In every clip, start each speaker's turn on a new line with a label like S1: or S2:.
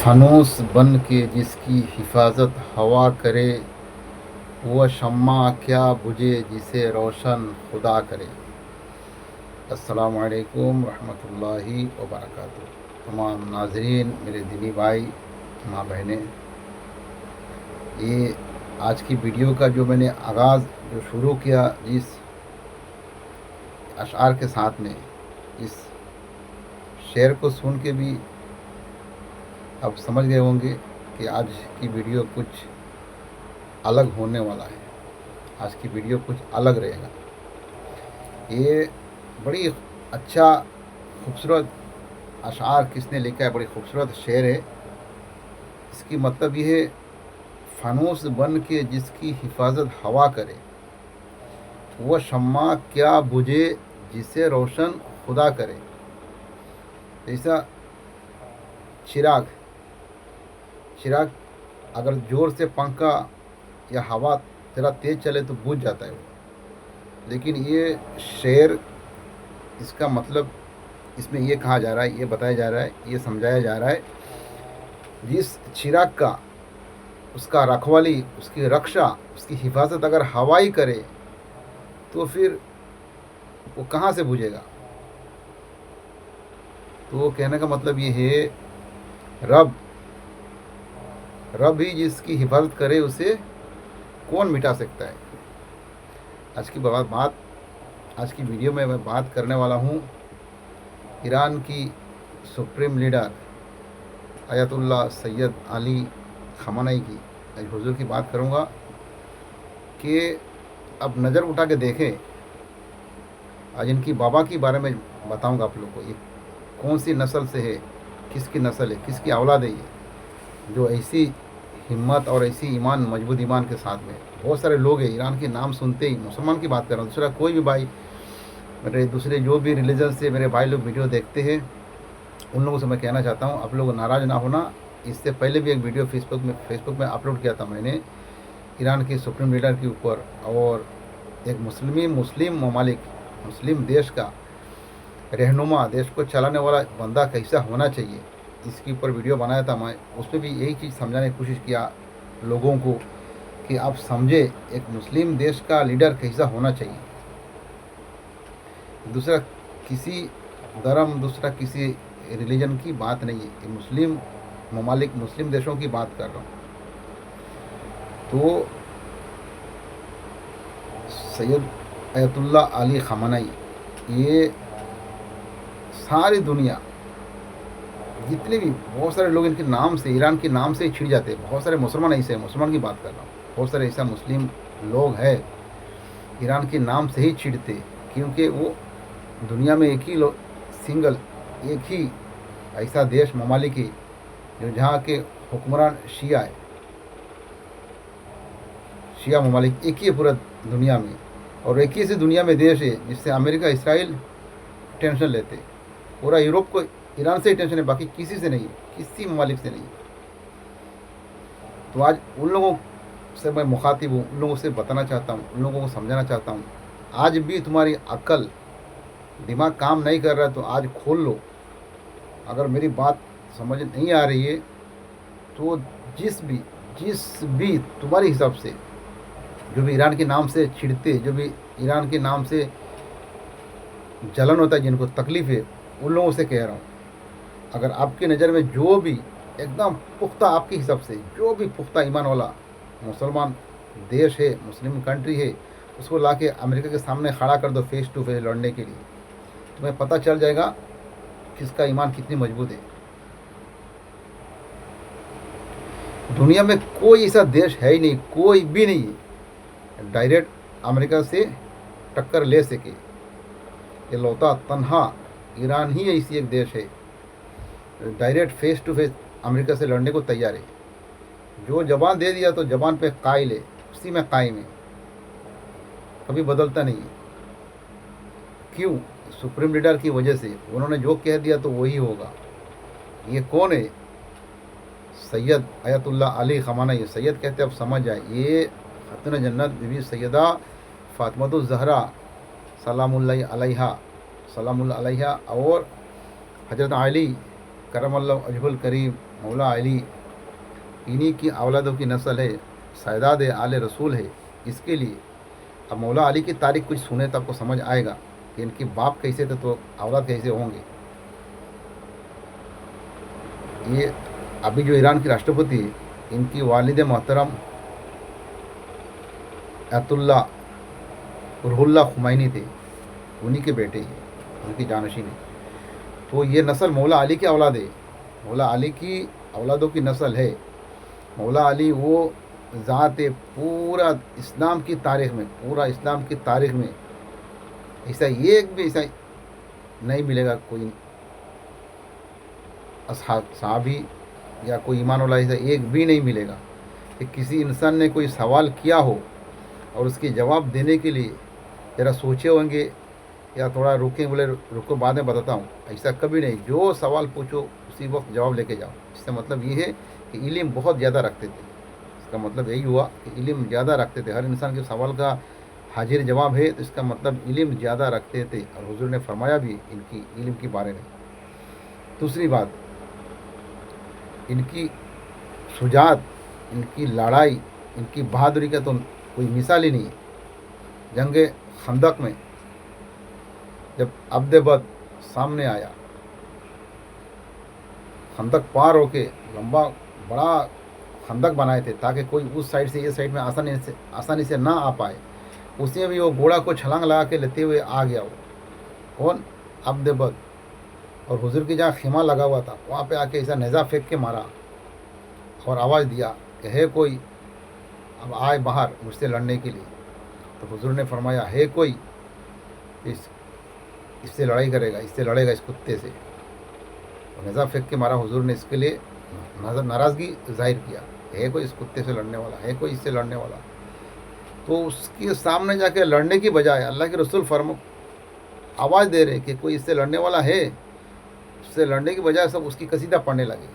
S1: फ़ानूस बन के जिसकी हिफाजत हवा करे, वह शम्मा क्या बुझे जिसे रोशन खुदा करे। अस्सलामु अलैकुम रहमतुल्लाहि व बरकातुहू। तमाम नाज़रीन, मेरे दीनी भाई, माँ बहनें, ये आज की वीडियो का जो मैंने आगाज़ जो शुरू किया जिस अशआर के साथ में, इस शेर को सुन के भी अब समझ गए होंगे कि आज की वीडियो कुछ अलग होने वाला है। आज की वीडियो कुछ अलग रहेगा। ये बड़ी अच्छा खूबसूरत अशआर किसने लिखा है, बड़ी खूबसूरत शेर है। इसकी मतलब ये है, फानूस बन के जिसकी हिफाजत हवा करे, वह शम्मा क्या बुझे जिसे रोशन खुदा करे। जैसा चिराग चिराग अगर ज़ोर से पंखा या हवा ज़रा तेज़ चले तो बुझ जाता है वो। लेकिन ये शेर, इसका मतलब इसमें ये कहा जा रहा है, ये बताया जा रहा है, ये समझाया जा रहा है, जिस चिराग का, उसका रखवाली, उसकी रक्षा, उसकी हिफाजत अगर हवा ही करे तो फिर वो कहाँ से बुझेगा। तो कहने का मतलब ये है, रब ही जिसकी हिफाजत करे उसे कौन मिटा सकता है। आज की वीडियो में मैं बात करने वाला हूँ ईरान की supreme leader Ayatollah Sayyid Ali Khamenei की। आज हुजूर की बात करूँगा कि अब नज़र उठा के देखें, आज इनकी बाबा के बारे में बताऊँगा आप लोग को। ये कौन सी नस्ल से है, किसकी नस्ल है, किसकी औलाद है ये, जो ऐसी हिम्मत और ऐसी ईमान, मजबूत ईमान के साथ में। बहुत सारे लोग हैं ईरान के नाम सुनते ही, मुसलमान की बात कर रहा हूँ, दूसरा कोई भी भाई, मेरे दूसरे जो भी रिलीजन से मेरे भाई लोग वीडियो देखते हैं, उन लोगों से मैं कहना चाहता हूँ, आप लोग नाराज़ ना होना। इससे पहले भी एक वीडियो फेसबुक में अपलोड किया था मैंने ईरान की सुप्रीम लीडर के ऊपर, और एक मुस्लिम ममालिक, मुस्लिम देश का रहनुमा, देश को चलाने वाला बंदा कैसा होना चाहिए, इसके ऊपर वीडियो बनाया था मैं। उसमें भी यही चीज़ समझाने की कोशिश किया लोगों को कि आप समझे एक मुस्लिम देश का लीडर कैसा होना चाहिए। दूसरा किसी धर्म, दूसरा किसी रिलीजन की बात नहीं है, ये मुस्लिम ममालिक, मुस्लिम देशों की बात कर रहा हूँ। तो सैयद अयतुल्ला अली खamenei, ये सारी दुनिया, जितने भी बहुत सारे लोग इनके नाम से, ईरान के नाम से ही छिड़ जाते हैं। बहुत सारे मुसलमान ऐसे हैं, मुसलमान की बात कर रहा हूँ, बहुत सारे ऐसा मुस्लिम लोग हैं ईरान के नाम से ही छिड़ते, क्योंकि वो दुनिया में एक ही ऐसा देश, ममालिक है जो जहाँ के हुक्मरान शिया है, शिया ममालिक एक ही है पूरा दुनिया में। और एक ही से दुनिया में देश है जिससे अमेरिका, इसराइल टेंशन लेते। पूरा यूरोप को ईरान से ही टेंशन है, बाकी किसी से नहीं, किसी ममालिक से नहीं। तो आज उन लोगों से मैं मुखातिब हूँ, उन लोगों से बताना चाहता हूँ, उन लोगों को समझाना चाहता हूँ, आज भी तुम्हारी अक्ल, दिमाग काम नहीं कर रहा है तो आज खोल लो। अगर मेरी बात समझ नहीं आ रही है तो जिस भी तुम्हारे हिसाब से जो भी ईरान के नाम से छिड़ते, जो भी ईरान के नाम से जलन होता है, जिनको तकलीफ़ है, उन लोगों से कह रहा हूँ, अगर आपकी नज़र में जो भी एकदम पुख्ता, आपके हिसाब से जो भी पुख्ता ईमान वाला मुसलमान देश है, मुस्लिम कंट्री है, उसको ला के अमेरिका के सामने खड़ा कर दो फेस टू फेस लड़ने के लिए, तुम्हें पता चल जाएगा किसका ईमान कितनी मजबूत है। दुनिया में कोई ऐसा देश है ही नहीं, कोई भी नहीं है डायरेक्ट अमेरिका से टक्कर ले सके। ये लौता तन्हा ईरान ही ऐसी एक देश है direct face to face America से लड़ने को तैयार है। जो जबान दे दिया तो जबान पे कायल है, उसी में कायम है, कभी बदलता नहीं है। क्यों? सुप्रीम लीडर की वजह से, उन्होंने जो कह दिया तो वही होगा। ये कौन है? सैयद अयतुल्ला अली खamenei। सैयद कहते, अब समझ जाए, ये खातून जन्नत बीबी सैयदा फातिमातुज़ ज़हरा सलामुल्लाहि अलैहा और हज़रत अली करमल्ला वजहुल करीम मौला अली, इन्हीं की औलादों की नस्ल है, सैदाद आले रसूल है। इसके लिए अब मौला अली की तारीख कुछ सुने तो आपको समझ आएगा कि इनके बाप कैसे थे तो औलाद कैसे होंगे। ये अभी जो ईरान की राष्ट्रपति है, इनकी वालिद मोहतरम अतुल्ला रुहुल्ला खुमैनी थे, उन्हीं के बेटे हैं, उनकी जानशीन है। तो ये नस्ल मौला अली की औलाद है, मौला अली की औलादों की नस्ल है। मौला अली वो ज़ात है, पूरा इस्लाम की तारीख़ में, पूरा इस्लाम की तारीख़ में ऐसा एक भी ऐसा नहीं मिलेगा कोई सहाबी या कोई ईमान वाला, ऐसा एक भी नहीं मिलेगा कि किसी इंसान ने कोई सवाल किया हो और उसके जवाब देने के लिए ज़रा सोचे होंगे या थोड़ा रुके, बोले रुको बाद में बताता हूँ, ऐसा कभी नहीं। जो सवाल पूछो उसी वक्त जवाब लेके जाओ। इसका मतलब ये है कि इल्म बहुत ज़्यादा रखते थे। इसका मतलब यही हुआ कि इल्म ज़्यादा रखते थे। हर इंसान के सवाल का हाजिर जवाब है, तो इसका मतलब इल्म ज़्यादा रखते थे। और हुजूर ने फरमाया भी इनकी इल्म के बारे में। दूसरी बात, इनकी शुजात, इनकी लड़ाई, इनकी बहादुरी का तो कोई मिसाल ही नहीं है। जंग खंदक में जब अब्द बद सामने आया, खंदक पार होके लंबा बड़ा खंदक बनाए थे ताकि कोई उस साइड से इस साइड में आसानी से ना आ पाए। उसमें भी वो घोड़ा को छलांग लगा के लेते हुए आ गया। वो कौन? अब्द बद। और हुजूर की जहाँ खीमा लगा हुआ था वहाँ पे आके ऐसा नेज़ा फेंक के मारा और आवाज़ दिया कि है कोई, अब आए बाहर मुझसे लड़ने के लिए। तो हुजूर ने फरमाया, है कोई इससे लड़ाई करेगा, इससे लड़ेगा, इस कुत्ते से। और नेज़ा फेंक के मारा। हुजूर ने इसके लिए नाराज़गी जाहिर किया, है कोई इस कुत्ते से लड़ने वाला, है कोई इससे लड़ने वाला। तो उसके सामने जाके लड़ने की बजाय अल्लाह के रसूल आवाज़ दे रहे कि कोई इससे लड़ने वाला है, उससे लड़ने की बजाय सब उसकी कसीदा पढ़ने लगे।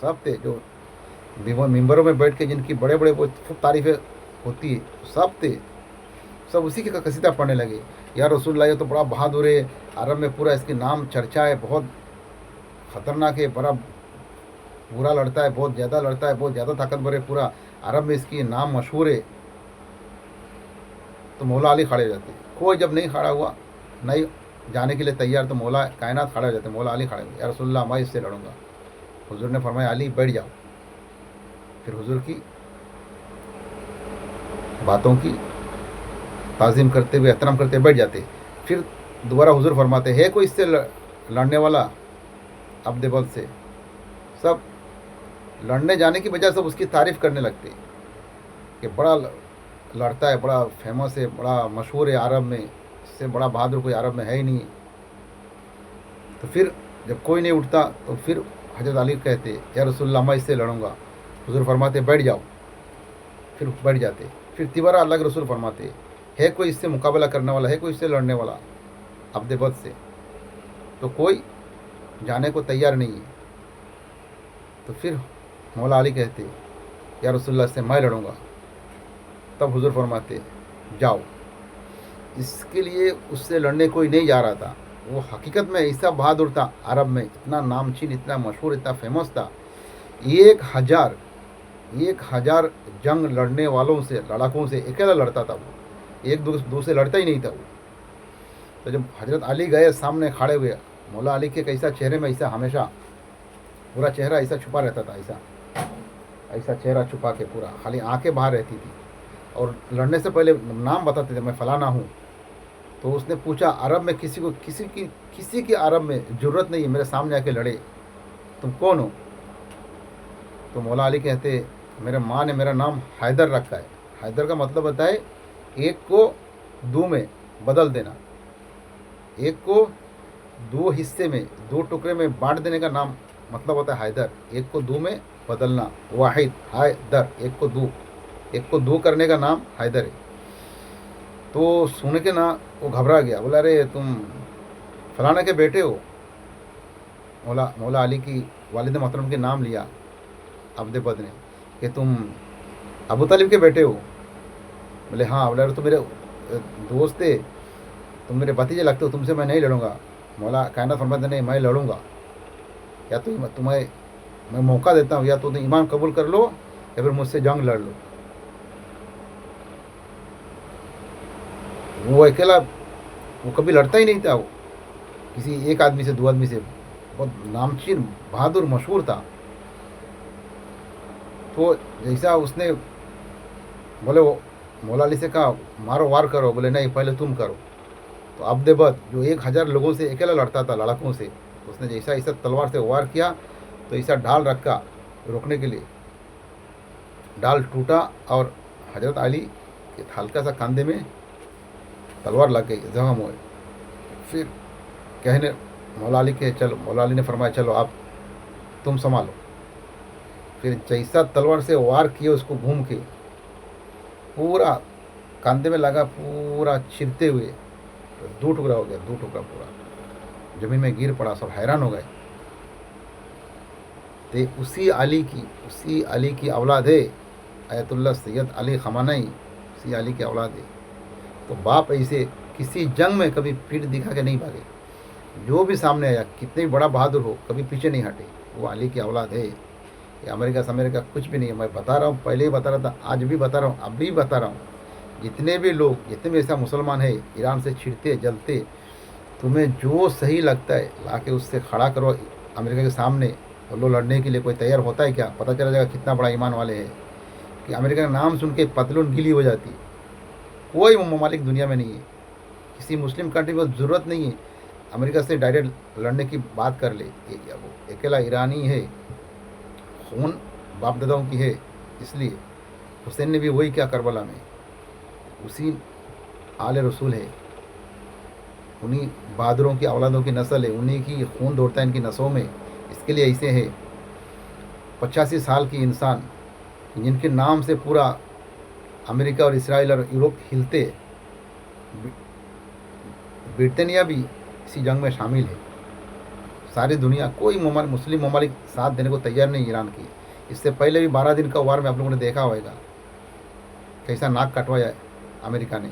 S1: सब थे जो मिंबरों में बैठ के जिनकी बड़े बड़े खूब तारीफ़ें होती है, सब उसी की कसीदा पढ़ने लगे। या रसूलुल्लाह, ये तो बड़ा बहादुर है, अरब में पूरा इसके नाम चर्चा है, बहुत ख़तरनाक है, बड़ा बुरा लड़ता है, बहुत ज़्यादा लड़ता है, बहुत ज़्यादा ताकतवर है, पूरा अरब में इसकी नाम मशहूर है। तो मौला अली खड़े रहते। कोई जब नहीं खड़ा हुआ, नहीं जाने के लिए तैयार, तो मौला कायनात खड़े रहते। मौला अली खड़े हुए, या रसूलुल्लाह मैं इससे लड़ूंगा। हुजूर ने फरमाया, अली बैठ जाओ। फिर हुजूर की बातों की ताज़ीम करते हुए, एहतराम करते बैठ जाते। फिर दोबारा हुजूर फरमाते, है कोई इससे लड़ने वाला अब्द बद से। सब लड़ने जाने की बजाय सब उसकी तारीफ़ करने लगते कि बड़ा लड़ता है, बड़ा फेमस है, बड़ा मशहूर है अरब में, इससे बड़ा बहादुर कोई अरब में है ही नहीं। तो फिर जब कोई नहीं उठता तो फिर हज़रत अली कहते, या रसूलुल्लाह मैं इससे लड़ूंगा। हुजूर फरमाते, बैठ जाओ। फिर बैठ जाते। फिर तिबारा अल्लाह के रसूल फरमाते, है कोई इससे मुकाबला करने वाला, है कोई इससे लड़ने वाला अब्द बद से। तो कोई जाने को तैयार नहीं है। तो फिर मौला अली कहते, या रसूलुल्लाह से मैं लड़ूंगा। तब हुजूर फरमाते, जाओ। इसके लिए उससे लड़ने कोई नहीं जा रहा था। वो हकीकत में ऐसा बहादुर था, अरब में इतना नामचीन, इतना मशहूर, इतना फेमस था। 1000 जंग लड़ने वालों से, लड़ाकों से अकेला लड़ता था वो, एक दूसरे लड़ता ही नहीं था वो। तो जब हजरत अली गए, सामने खड़े हुए, मौला अली के कैसा चेहरे में ऐसा हमेशा पूरा चेहरा ऐसा छुपा रहता था, ऐसा चेहरा छुपा के पूरा, खाली आंखें बाहर रहती थी। और लड़ने से पहले नाम बताते थे, मैं फलाना हूँ। तो उसने पूछा, अरब में किसी की अरब में ज़रूरत नहीं है मेरे सामने आके लड़े, तुम कौन हो? तो मौला अली कहते, मेरे माँ ने मेरा नाम हैदर रखा है। हैदर का मतलब होता है एक को दो में बदल देना, एक को दो हिस्से में, दो टुकड़े में बांट देने का नाम मतलब होता है हैदर। एक को दो में बदलना, वाहिद हैदर, एक को दो करने का नाम हैदर है। तो सुन के ना वो घबरा गया, बोला, अरे तुम फलाना के बेटे हो। मौला अली की वालिद मोहतरम के नाम लिया अब्द बद ने कि तुम अबू तालिब के बेटे हो। बोले हाँ। बोले, अरे तुम मेरे दोस्त थे, तुम मेरे भतीजे लगते हो, तुमसे मैं नहीं लड़ूंगा। मौला कायनात फरमाते नहीं, मैं लड़ूंगा, या तो तुम्हें मैं मौका देता हूँ, या तो तुम ईमान कबूल कर लो या फिर मुझसे जंग लड़ लो। वो अकेला, वो कभी लड़ता ही नहीं था, वो किसी एक आदमी से, दो आदमी से, बहुत नामचीन, बहादुर, मशहूर था। तो जैसा उसने, बोले वो मौला अली से कहा मारो, वार करो, बोले नहीं पहले तुम करो। तो अब्देबद जो 1000 लोगों से अकेला लड़ता था, लड़ाकों से, उसने जैसा ऐसा तलवार से वार किया तो ऐसा ढाल रखा रोकने के लिए, ढाल टूटा और हजरत अली के हल्का सा कंधे में तलवार लग गई, जख्म हुए। फिर कहने मौला अली के चलो, मौला अली ने फरमाया चलो आप तुम संभालो। फिर जैसा तलवार से वार किए उसको घूम के पूरा कंधे में लगा, पूरा छिलते हुए तो 2 टुकड़ा हो गया, 2 टुकड़ा पूरा जमीन में गिर पड़ा। सब हैरान हो गए। तो उसी अली की औलाद है आयतुल्लाह सैयद अली खमानई, उसी अली की औलाद है। तो बाप ऐसे किसी जंग में कभी पीठ दिखा के नहीं भागे, जो भी सामने आया कितने भी बड़ा बहादुर हो कभी पीछे नहीं हटे। वो अली की औलाद है। ये अमेरिका से अमेरिका कुछ भी नहीं है। मैं बता रहा हूँ, पहले ही बता रहा था, आज भी बता रहा हूँ, अब भी बता रहा हूँ। जितने भी लोग, जितने भी ऐसा मुसलमान है ईरान से छिड़ते जलते, तुम्हें जो सही लगता है ला के उससे खड़ा करो अमेरिका के सामने, और लोग लड़ने के लिए कोई तैयार होता है क्या? पता चला जाएगा कितना बड़ा ईमान वाले हैं कि अमेरिका का नाम सुन के पतलून गीली हो जाती है। कोई ममालिक दुनिया में नहीं है, किसी मुस्लिम कंट्री को ज़रूरत नहीं है अमेरिका से डायरेक्ट लड़ने की बात कर ले। वो अकेला ईरानी है, खून बाप दादाओं की है, इसलिए हुसैन ने भी वही किया करबला में, उसी आले रसूल है, उन्हीं बहादुरों की औलादों की नस्ल है, उन्हीं की खून दौड़ता है इनकी नसों में। इसके लिए ऐसे है 85 साल की इंसान जिनके नाम से पूरा अमेरिका और इसराइल और यूरोप हिलते, ब्रिटेनिया भी इसी जंग में शामिल है। सारी दुनिया, कोई मुस्लिम ममालिक साथ देने को तैयार नहीं ईरान की। इससे पहले भी 12 दिन का वार में आप लोगों ने देखा होगा कैसा नाक कटवाया अमेरिका ने,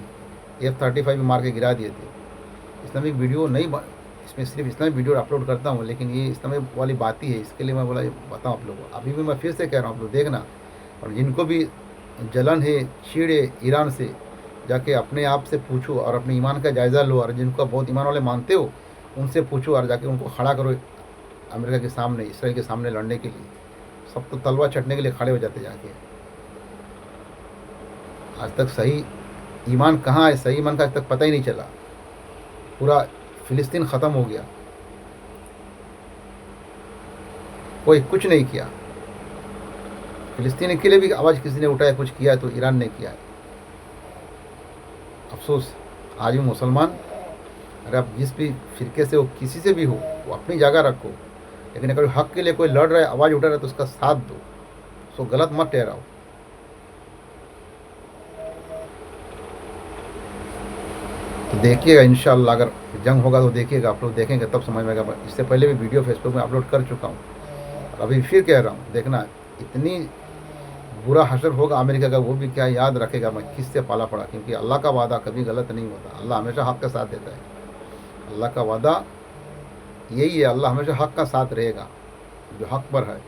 S1: F-35 भी मार के गिरा दिए थे। इस्लामिक वीडियो नहीं, इसमें सिर्फ इस्लामिक वीडियो अपलोड करता हूँ, लेकिन ये इस्लामिक वाली बात ही है, इसके लिए मैं बोला बताऊँ आप लोगों को। अभी भी मैं फिर से कह रहा हूँ, आप लोग देखना। और जिनको भी जलन है, चीड़ है ईरान से, जाके अपने आप से पूछो और अपने ईमान का जायज़ा लो। और जिनको बहुत ईमान वाले मानते हो उनसे पूछो और जाके उनको खड़ा करो अमेरिका के सामने, इसराइल के सामने लड़ने के लिए। सब तो तलवार चटने के लिए खड़े हो जाते जाके। आज तक सही ईमान कहाँ है, सही ईमान का आज तक पता ही नहीं चला। पूरा फिलिस्तीन ख़त्म हो गया, कोई कुछ नहीं किया। फिलिस्तीन के लिए भी आवाज़ किसी ने उठाया, कुछ किया है तो ईरान ने किया है। अफसोस आज भी मुसलमान, अगर आप जिस भी फ़िरके से हो, किसी से भी हो, वो अपनी जगह रखो, लेकिन अगर हक़ के लिए कोई लड़ रहा है, आवाज़ उठा रहा है तो उसका साथ दो, उसको गलत मत ठहराओ। तो देखिएगा इंशाअल्लाह, अगर जंग होगा तो देखिएगा, आप लोग देखेंगे तब समझ में आएगा। इससे पहले भी वीडियो फेसबुक में अपलोड कर चुका हूँ, और अभी फिर कह रहा हूँ, देखना इतनी बुरा हशर होगा अमेरिका का, वो भी क्या याद रखेगा मैं किससे पाला पड़ा। क्योंकि अल्लाह का वादा कभी गलत नहीं होता, अल्लाह हमेशा हक़ का साथ देता है। अल्लाह का वादा यही है, अल्लाह हमेशा हक़ का साथ रहेगा जो हक़ पर है।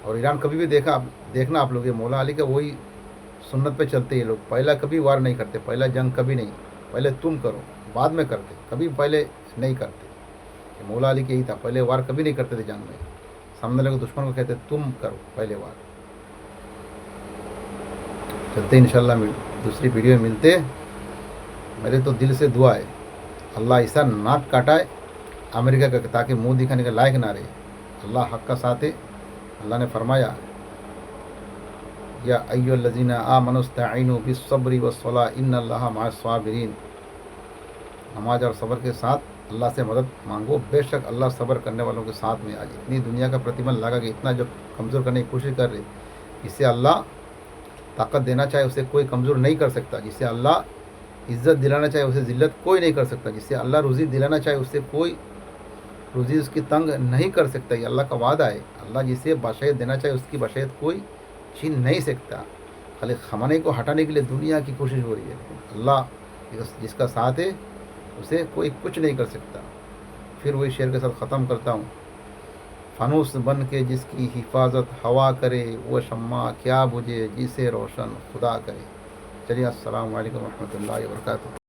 S1: और ईरान कभी भी देखना आप लोग, ये मौला अली का वही सुन्नत पे चलते ये लोग। पहला कभी वार नहीं करते, पहला जंग कभी नहीं, पहले तुम करो बाद में करते, कभी पहले नहीं करते। मौला अली के यही था, पहले वार कभी नहीं करते थे जंग में। सामने लगे दुश्मन को कहते तुम करो पहले वार। चलते इंशाल्लाह दूसरी वीडियो में मिलते। मेरे तो दिल से दुआ है अल्लाह ऐसा नाक काटाए अमेरिका का, ताकि मुंह दिखाने का लायक ना रहे। अल्लाह हक़ का साथ है। अल्लाह ने फरमाया या अय्युहल्लज़ीना आमनुस्तईनु बिस्सब्रि वस्सलाह इन्नल्लाहा मअस्साबिरीन। नमाज और सब्र के साथ अल्लाह से मदद मांगो, बेशक अल्लाह सब्र करने वालों के साथ में। आज इतनी दुनिया का प्रतिबल लगा कि इतना जो कमज़ोर करने की कोशिश कर रहे, इससे अल्लाह ताकत देना चाहे उसे कोई कमज़ोर नहीं कर सकता। जिससे अल्लाह इज़्ज़त दिलाना चाहे उसे ज़िल्लत कोई नहीं कर सकता। जिससे अल्लाह रुज़ी दिलाना चाहे उससे कोई रुज़ी उसकी तंग नहीं कर सकता। ये अल्लाह का वादा है। अल्लाह जिसे बाशयत देना चाहे उसकी बाशयत कोई छीन नहीं सकता। खाली खमाने को हटाने के लिए दुनिया की कोशिश हो रही है। अल्लाह जिसका साथ है उसे कोई कुछ नहीं कर सकता। फिर वही शेर के साथ ख़त्म करता हूँ। फ़ानूस बन के जिसकी हिफाजत हवा करे, वो शम्मा क्या बुझे जिसे रोशन खुदा करे। चलिए, अस्सलामु अलैकुम रहमतुल्लाहि व बरकातुहू।